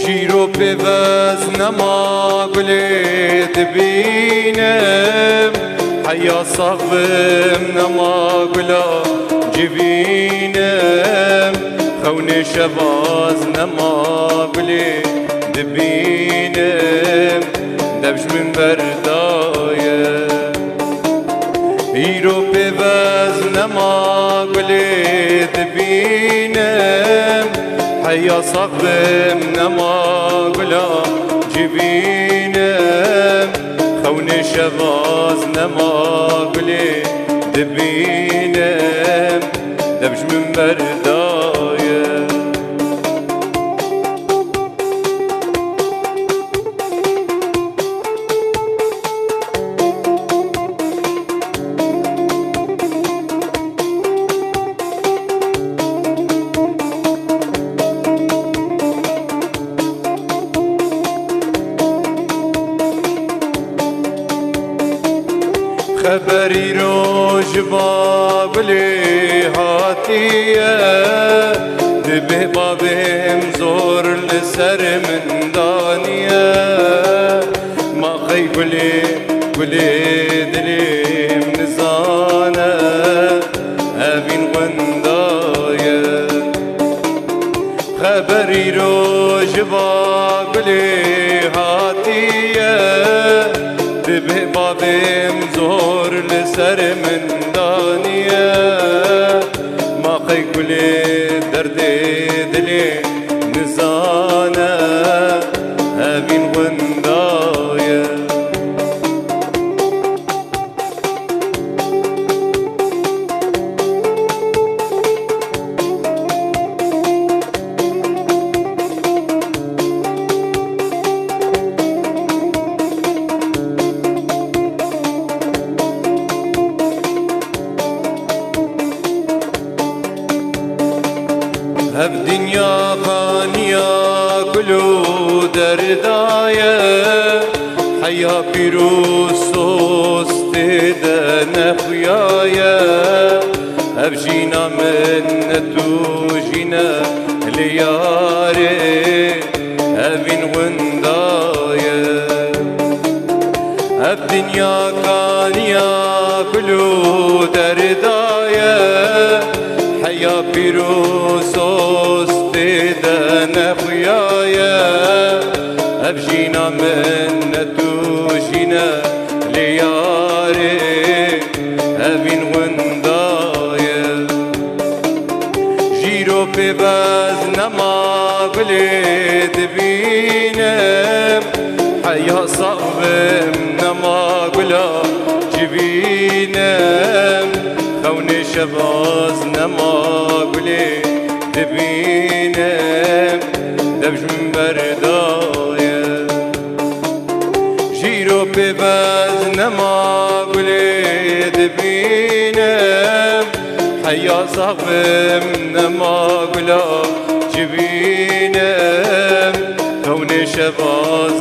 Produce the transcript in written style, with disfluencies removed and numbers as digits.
جیرو پیوز نما گلت بینم حیا صاحبم نما گلا جبینم خون شواز نما گلت بینم دبش من بردایم ایرو پیوز نما گلت بینم حیا صاحبم نما گلا جبینم خون شواز نما گلت بینم دبش من بردایم خبری روش بابلی هاتیه دبه بابم زور لسر من دانیه ما خی گلی دلیم نزانه همین غندایه خبری روش بابلی هاتیه دبه بابم زور لسر من دانیه ما خی کلی درد دلی نزانه همین غندایه هب دنیا فانیا کلو دردایه حیا پیروز سوست دن خویایه هب جینا من تو جینا لیاره هبین غندایه هب دنیا فانیا کلو دردایه حیا پیروز جینا من تو جینا لیاره هبین غندایه جیرو پیوز نما گلت بینم حیا صاحبم نما گلا جبینم خون شباز نما گلت بینم دبش من بردایم جیرو پیوز نما گلت بینم حیا صاحبم نما گلا جبینم خون شباز